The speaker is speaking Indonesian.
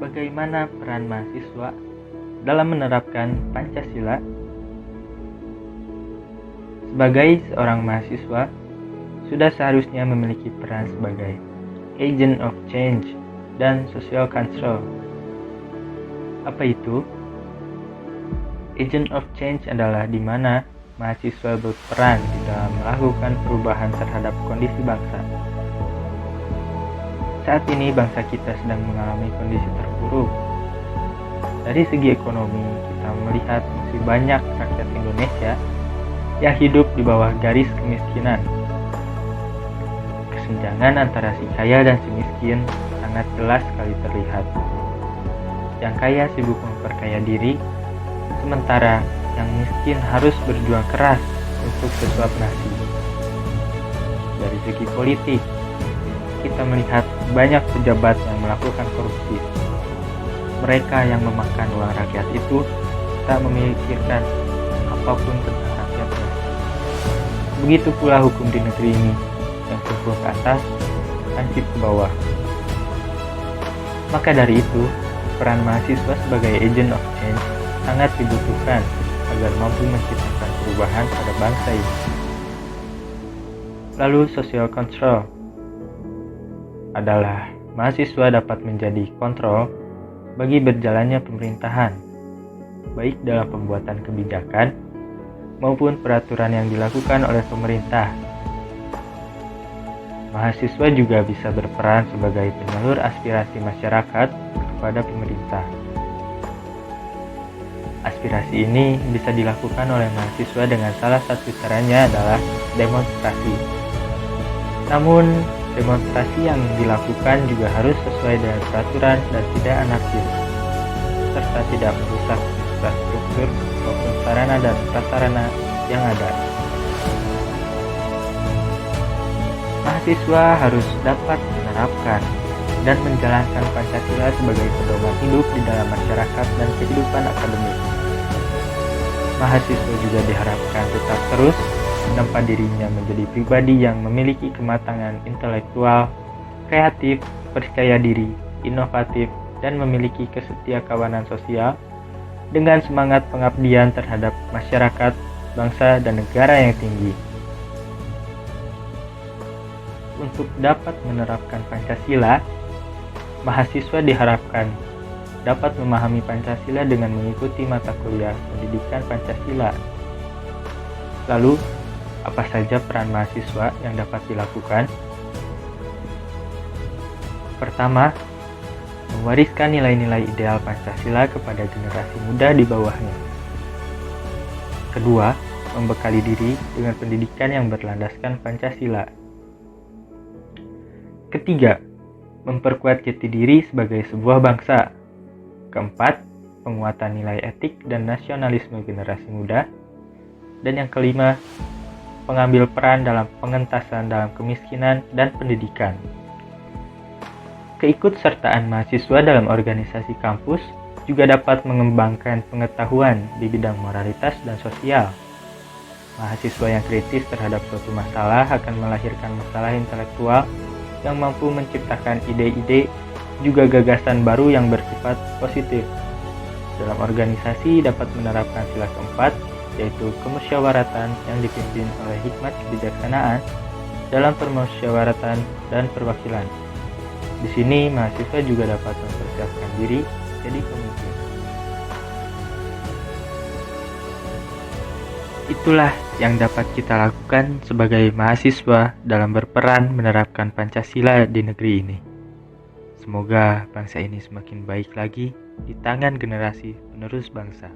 bagaimana peran mahasiswa dalam menerapkan Pancasila? Sebagai seorang mahasiswa, sudah seharusnya memiliki peran sebagai agent of change dan social control. Apa itu? Agent of change adalah di mana mahasiswa berperan di dalam melakukan perubahan terhadap kondisi bangsa. Saat ini bangsa kita sedang mengalami kondisi terpuruk. Dari segi ekonomi, kita melihat masih banyak rakyat Indonesia yang hidup di bawah garis kemiskinan. Kesenjangan antara si kaya dan si miskin sangat jelas sekali terlihat. Yang kaya sibuk memperkaya diri, sementara yang miskin harus berjuang keras untuk sesuap nasi. Dari segi politik, kita melihat banyak pejabat yang melakukan korupsi. Mereka yang memakan uang rakyat itu tak memikirkan apapun tentang rakyatnya. Begitu pula hukum di negeri ini, yang sempur ke atas, hancur ke bawah. Maka dari itu, peran mahasiswa sebagai agent of change sangat dibutuhkan agar mampu menciptakan perubahan pada bangsa ini. Lalu social control adalah mahasiswa dapat menjadi kontrol bagi berjalannya pemerintahan, baik dalam pembuatan kebijakan maupun peraturan yang dilakukan oleh pemerintah. Mahasiswa juga bisa berperan sebagai penyalur aspirasi masyarakat kepada pemerintah. Aspirasi ini bisa dilakukan oleh mahasiswa dengan salah satu caranya adalah demonstrasi. Namun, demonstrasi yang dilakukan juga harus sesuai dengan peraturan dan tidak anarkis, serta tidak merusak infrastruktur maupun sarana dan prasarana yang ada. Mahasiswa harus dapat menerapkan dan menjalankan Pancasila sebagai pedoman hidup di dalam masyarakat dan kehidupan akademik. Mahasiswa juga diharapkan tetap terus menempa dirinya menjadi pribadi yang memiliki kematangan intelektual, kreatif, percaya diri, inovatif, dan memiliki kesetiakawanan sosial dengan semangat pengabdian terhadap masyarakat, bangsa, dan negara yang tinggi. Untuk dapat menerapkan Pancasila, mahasiswa diharapkan dapat memahami Pancasila dengan mengikuti mata kuliah pendidikan Pancasila. Lalu, apa saja peran mahasiswa yang dapat dilakukan? Pertama, mewariskan nilai-nilai ideal Pancasila kepada generasi muda di bawahnya. Kedua, membekali diri dengan pendidikan yang berlandaskan Pancasila. Ketiga, memperkuat jati diri sebagai sebuah bangsa. Keempat, penguatan nilai etik dan nasionalisme generasi muda. Dan yang kelima, pengambil peran dalam pengentasan dalam kemiskinan dan pendidikan. Keikutsertaan mahasiswa dalam organisasi kampus juga dapat mengembangkan pengetahuan di bidang moralitas dan sosial. Mahasiswa yang kritis terhadap suatu masalah akan melahirkan masalah intelektual yang mampu menciptakan ide-ide juga gagasan baru yang bersifat positif. Dalam organisasi dapat menerapkan sila keempat, yaitu kemusyawaratan yang dipimpin oleh hikmat kebijaksanaan dalam permusyawaratan dan perwakilan. Di sini mahasiswa juga dapat mempersiapkan diri jadi pemimpin. Itulah yang dapat kita lakukan sebagai mahasiswa dalam berperan menerapkan Pancasila di negeri ini. Semoga bangsa ini semakin baik lagi di tangan generasi penerus bangsa.